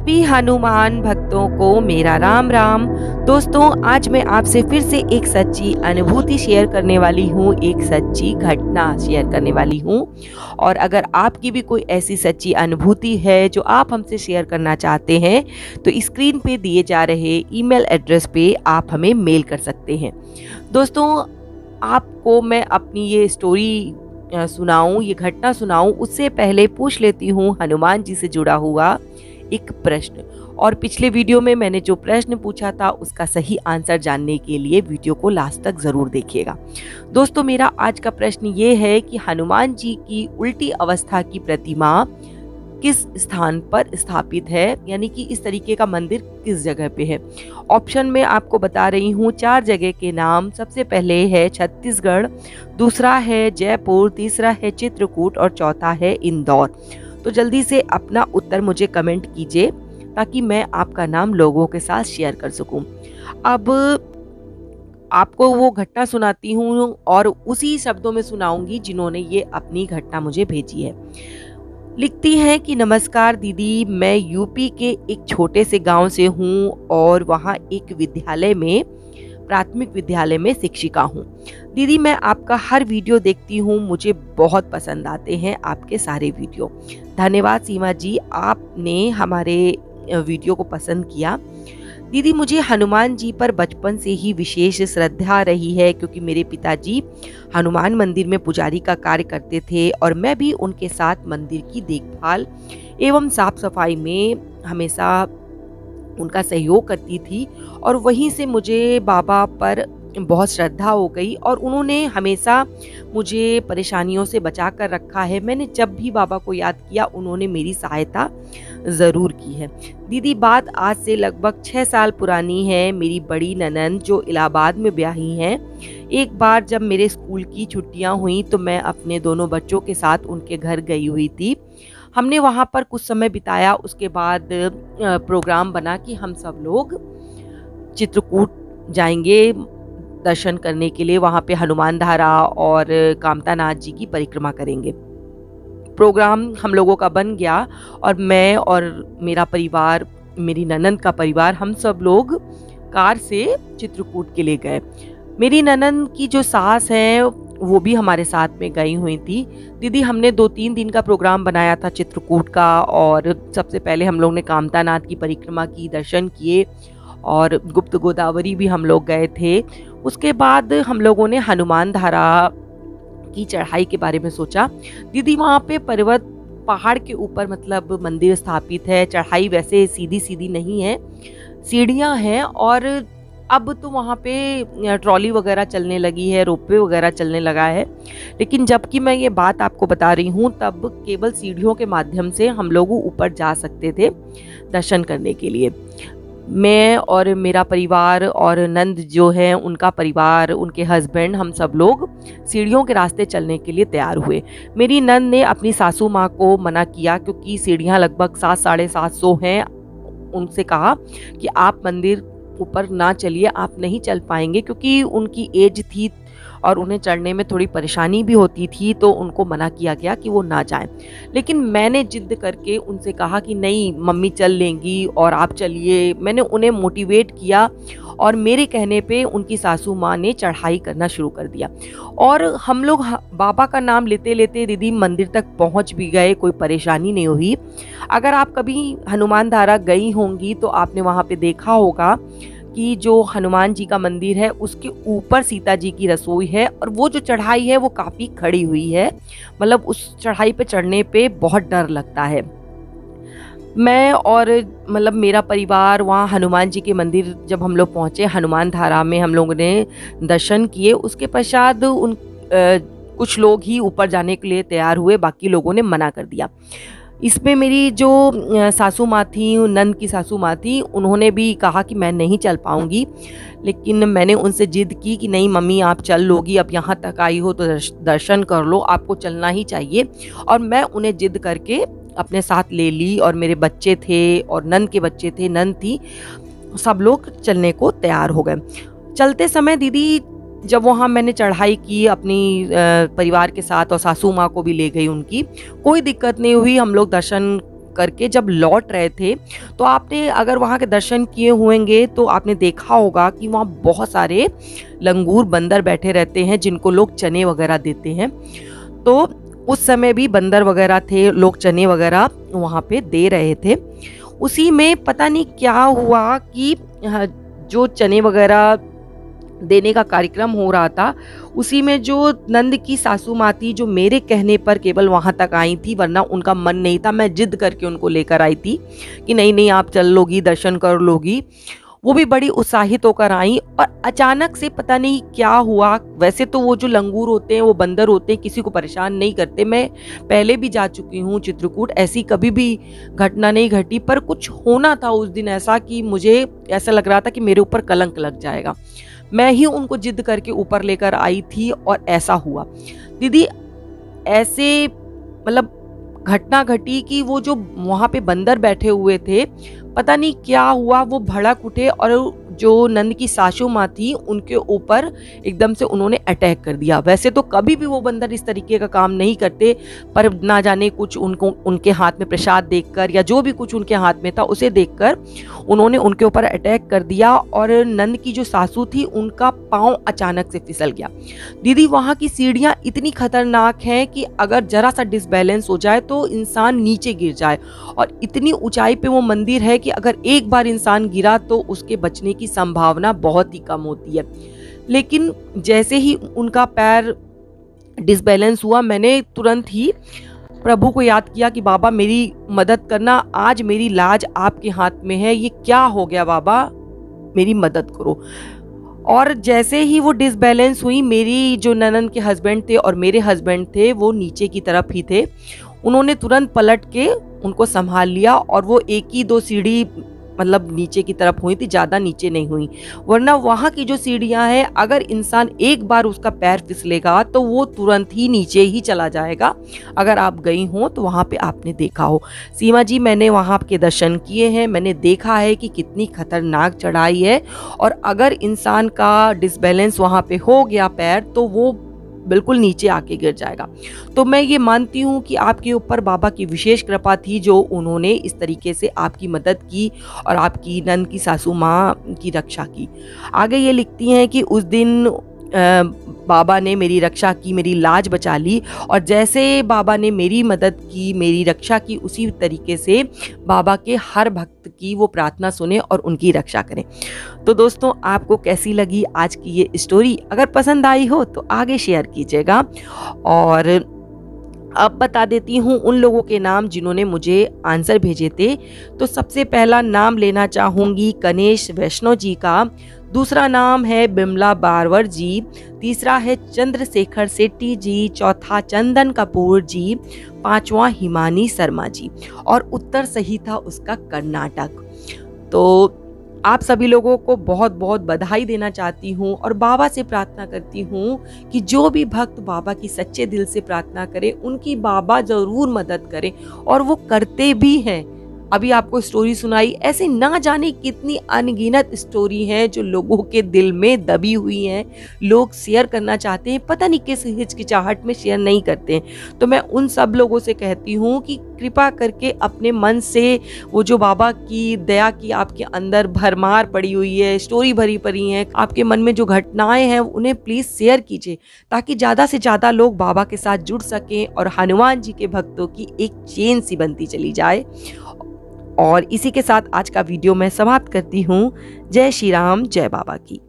सभी हनुमान भक्तों को मेरा राम राम। दोस्तों, आज मैं आपसे फिर से एक सच्ची अनुभूति शेयर करने वाली हूँ, एक सच्ची घटना शेयर करने वाली हूँ। और अगर आपकी भी कोई ऐसी सच्ची अनुभूति है जो आप हमसे शेयर करना चाहते हैं, तो स्क्रीन पे दिए जा रहे ईमेल एड्रेस पे आप हमें मेल कर सकते हैं। दोस्तों, आपको मैं अपनी ये स्टोरी सुनाऊं, ये घटना सुनाऊं, उससे पहले पूछ लेती हूँ हनुमान जी से जुड़ा हुआ एक प्रश्न। और पिछले वीडियो में मैंने जो प्रश्न पूछा था उसका सही आंसर जानने के लिए वीडियो को लास्ट तक ज़रूर देखिएगा। दोस्तों, मेरा आज का प्रश्न ये है कि हनुमान जी की उल्टी अवस्था की प्रतिमा किस स्थान पर स्थापित है, यानी कि इस तरीके का मंदिर किस जगह पे है। ऑप्शन में आपको बता रही हूँ 4 जगह के नाम। सबसे पहले है छत्तीसगढ़, दूसरा है जयपुर, तीसरा है चित्रकूट और चौथा है इंदौर। तो जल्दी से अपना उत्तर मुझे कमेंट कीजिए ताकि मैं आपका नाम लोगों के साथ शेयर कर सकूं। अब आपको वो घटना सुनाती हूँ और उसी शब्दों में सुनाऊंगी जिन्होंने ये अपनी घटना मुझे भेजी है। लिखती हैं कि नमस्कार दीदी, मैं यूपी के एक छोटे से गांव से हूँ और वहाँ एक विद्यालय में, प्राथमिक विद्यालय में शिक्षिका हूँ। दीदी, मैं आपका हर वीडियो देखती हूँ, मुझे बहुत पसंद आते हैं आपके सारे वीडियो। धन्यवाद सीमा जी, आपने हमारे वीडियो को पसंद किया। दीदी, मुझे हनुमान जी पर बचपन से ही विशेष श्रद्धा रही है क्योंकि मेरे पिताजी हनुमान मंदिर में पुजारी का कार्य करते थे और मैं भी उनके साथ मंदिर की देखभाल एवं साफ सफाई में हमेशा उनका सहयोग करती थी। और वहीं से मुझे बाबा पर बहुत श्रद्धा हो गई और उन्होंने हमेशा मुझे परेशानियों से बचा कर रखा है। मैंने जब भी बाबा को याद किया उन्होंने मेरी सहायता ज़रूर की है। दीदी, बात आज से लगभग 6 साल पुरानी है। मेरी बड़ी ननंद जो इलाहाबाद में ब्याही हैं, एक बार जब मेरे स्कूल की छुट्टियां हुई तो मैं अपने दोनों बच्चों के साथ उनके घर गई हुई थी। हमने वहाँ पर कुछ समय बिताया। उसके बाद प्रोग्राम बना कि हम सब लोग चित्रकूट जाएंगे दर्शन करने के लिए। वहाँ पे हनुमान धारा और कामतानाथ जी की परिक्रमा करेंगे। प्रोग्राम हम लोगों का बन गया और मैं और मेरा परिवार, मेरी ननंद का परिवार, हम सब लोग कार से चित्रकूट के लिए गए। मेरी ननंद की जो सास हैं वो भी हमारे साथ में गई हुई थी। दीदी, हमने 2-3 दिन का प्रोग्राम बनाया था चित्रकूट का। और सबसे पहले हम लोग ने कामतानाथ की परिक्रमा की, दर्शन किए और गुप्त गोदावरी भी हम लोग गए थे। उसके बाद हम लोगों ने हनुमान धारा की चढ़ाई के बारे में सोचा। दीदी, वहाँ पे पर्वत, पहाड़ के ऊपर मतलब मंदिर स्थापित है। चढ़ाई वैसे सीधी सीधी नहीं है, सीढ़ियाँ हैं। और अब तो वहाँ पे ट्रॉली वगैरह चलने लगी है, रोपवे वगैरह चलने लगा है। लेकिन जबकि मैं ये बात आपको बता रही हूँ तब केवल सीढ़ियों के माध्यम से हम लोग ऊपर जा सकते थे दर्शन करने के लिए। मैं और मेरा परिवार और नंद जो है उनका परिवार, उनके हस्बैंड, हम सब लोग सीढ़ियों के रास्ते चलने के लिए तैयार हुए। मेरी नंद ने अपनी सासू माँ को मना किया क्योंकि सीढ़ियाँ लगभग 700-750 हैं। उनसे कहा कि आप मंदिर ऊपर ना चलिए, आप नहीं चल पाएंगे, क्योंकि उनकी एज थी और उन्हें चढ़ने में थोड़ी परेशानी भी होती थी। तो उनको मना किया गया कि वो ना जाएं। लेकिन मैंने जिद करके उनसे कहा कि नहीं, मम्मी चल लेंगी और आप चलिए। मैंने उन्हें मोटिवेट किया और मेरे कहने पे उनकी सासू माँ ने चढ़ाई करना शुरू कर दिया। और हम लोग बाबा का नाम लेते लेते दीदी मंदिर तक पहुँच भी गए, कोई परेशानी नहीं हुई। अगर आप कभी हनुमान धारा गई होंगी तो आपने वहाँ पे देखा होगा कि जो हनुमान जी का मंदिर है उसके ऊपर सीता जी की रसोई है और वो जो चढ़ाई है वो काफ़ी खड़ी हुई है। मतलब उस चढ़ाई पे चढ़ने पे बहुत डर लगता है। मैं और मतलब मेरा परिवार वहाँ हनुमान जी के मंदिर जब हम लोग पहुँचे, हनुमान धारा में हम लोगों ने दर्शन किए। उसके पश्चात कुछ लोग ही ऊपर जाने के लिए तैयार हुए, बाकी लोगों ने मना कर दिया। इसमें मेरी जो सासू माँ थी, नंद की सासू माँ थी, उन्होंने भी कहा कि मैं नहीं चल पाऊँगी। लेकिन मैंने उनसे जिद की कि नहीं मम्मी, आप चल लोगी, अब यहाँ तक आई हो तो दर्शन कर लो, आपको चलना ही चाहिए। और मैं उन्हें जिद करके अपने साथ ले ली और मेरे बच्चे थे और नंद के बच्चे थे, नंद थी, सब लोग चलने को तैयार हो गए। चलते समय दीदी जब वहाँ मैंने चढ़ाई की अपनी परिवार के साथ और सासू माँ को भी ले गई उनकी, कोई दिक्कत नहीं हुई। हम लोग दर्शन करके जब लौट रहे थे, तो आपने अगर वहाँ के दर्शन किए होंगे तो आपने देखा होगा कि वहाँ बहुत सारे लंगूर बंदर बैठे रहते हैं जिनको लोग चने वगैरह देते हैं। तो उस समय भी बंदर वगैरह थे, लोग चने वगैरह वहाँ पे दे रहे थे। उसी में पता नहीं क्या हुआ कि जो चने वगैरह देने का कार्यक्रम हो रहा था, उसी में जो नंद की सासू माँ थी, जो मेरे कहने पर केवल वहाँ तक आई थी, वरना उनका मन नहीं था। मैं जिद करके उनको लेकर आई थी कि नहीं नहीं आप चल लोगी, दर्शन कर लोगी। वो भी बड़ी उत्साहित होकर आई और अचानक से पता नहीं क्या हुआ। वैसे तो वो जो लंगूर होते हैं, वो बंदर होते हैं, किसी को परेशान नहीं करते। मैं पहले भी जा चुकी हूँ चित्रकूट, ऐसी कभी भी घटना नहीं घटी, पर कुछ होना था उस दिन ऐसा कि मुझे ऐसा लग रहा था कि मेरे ऊपर कलंक लग जाएगा। मैं ही उनको जिद करके ऊपर लेकर आई थी और ऐसा हुआ। दीदी ऐसे मतलब घटना घटी कि वो जो वहाँ पे बंदर बैठे हुए थे, पता नहीं क्या हुआ, वो भड़क उठे और जो नंद की सासू माँ थी उनके ऊपर एकदम से उन्होंने अटैक कर दिया। वैसे तो कभी भी वो बंदर इस तरीके का काम नहीं करते, पर ना जाने कुछ उनको उनके हाथ में प्रसाद देखकर या जो भी कुछ उनके हाथ में था उसे देखकर उन्होंने उनके ऊपर अटैक कर दिया और नंद की जो सासू थी उनका पाँव अचानक से फिसल गया। दीदी वहाँ की सीढ़ियाँ इतनी खतरनाक हैं कि अगर जरा सा डिसबैलेंस हो जाए तो इंसान नीचे गिर जाए, और इतनी ऊंचाई पे वो मंदिर है कि अगर एक बार इंसान गिरा तो उसके बचने की संभावना बहुत ही कम होती है। लेकिन जैसे ही उनका पैर डिसबैलेंस हुआ, मैंने तुरंत ही प्रभु को याद किया कि बाबा मेरी मदद करना, आज मेरी लाज आपके हाथ में है, ये क्या हो गया बाबा, मेरी मदद करो। और जैसे ही वो डिसबैलेंस हुई, मेरी जो ननद के हस्बैंड थे और मेरे हस्बैंड थे वो नीचे की तरफ ही थे, उन्होंने तुरंत पलट के उनको संभाल लिया और वो एक ही दो सीढ़ी मतलब नीचे की तरफ हुई थी, ज़्यादा नीचे नहीं हुई। वरना वहाँ की जो सीढ़ियाँ हैं, अगर इंसान एक बार उसका पैर फिसलेगा तो वो तुरंत ही नीचे ही चला जाएगा। अगर आप गई हो तो वहाँ पे आपने देखा हो। सीमा जी मैंने वहाँ के दर्शन किए हैं, मैंने देखा है कि कितनी खतरनाक चढ़ाई है, और अगर इंसान का डिसबैलेंस वहाँ पे हो गया पैर तो वो बिल्कुल नीचे आके गिर जाएगा। तो मैं ये मानती हूँ कि आपके ऊपर बाबा की विशेष कृपा थी जो उन्होंने इस तरीके से आपकी मदद की और आपकी नंद की सासू माँ की रक्षा की। आगे ये लिखती हैं कि उस दिन बाबा ने मेरी रक्षा की, मेरी लाज बचा ली, और जैसे बाबा ने मेरी मदद की, मेरी रक्षा की, उसी तरीके से बाबा के हर भक्त की वो प्रार्थना सुने और उनकी रक्षा करें। तो दोस्तों आपको कैसी लगी आज की ये स्टोरी? अगर पसंद आई हो तो आगे शेयर कीजिएगा। और अब बता देती हूँ उन लोगों के नाम जिन्होंने मुझे आंसर भेजे थे। तो सबसे पहला नाम लेना चाहूँगी कनेश वैष्णव जी का, दूसरा नाम है बिमला बारवर जी, तीसरा है चंद्रशेखर सेट्टी जी, चौथा चंदन कपूर जी, पांचवा हिमानी शर्मा जी, और उत्तर सही था उसका कर्नाटक। तो आप सभी लोगों को बहुत बहुत बधाई देना चाहती हूँ और बाबा से प्रार्थना करती हूँ कि जो भी भक्त बाबा की सच्चे दिल से प्रार्थना करे उनकी बाबा ज़रूर मदद करे, और वो करते भी हैं। अभी आपको स्टोरी सुनाई, ऐसे ना जाने कितनी अनगिनत स्टोरी हैं जो लोगों के दिल में दबी हुई हैं, लोग शेयर करना चाहते हैं, पता नहीं किस हिचकिचाहट में शेयर नहीं करते हैं। तो मैं उन सब लोगों से कहती हूँ कि कृपा करके अपने मन से वो जो बाबा की दया की आपके अंदर भरमार पड़ी हुई है, स्टोरी भरी पड़ी हैं, आपके मन में जो घटनाएं हैं उन्हें प्लीज़ शेयर कीजिए, ताकि ज़्यादा से ज़्यादा लोग बाबा के साथ जुड़ सकें और हनुमान जी के भक्तों की एक चेन सी बनती चली जाए। और इसी के साथ आज का वीडियो मैं समाप्त करती हूँ। जय श्री राम, जय बाबा की।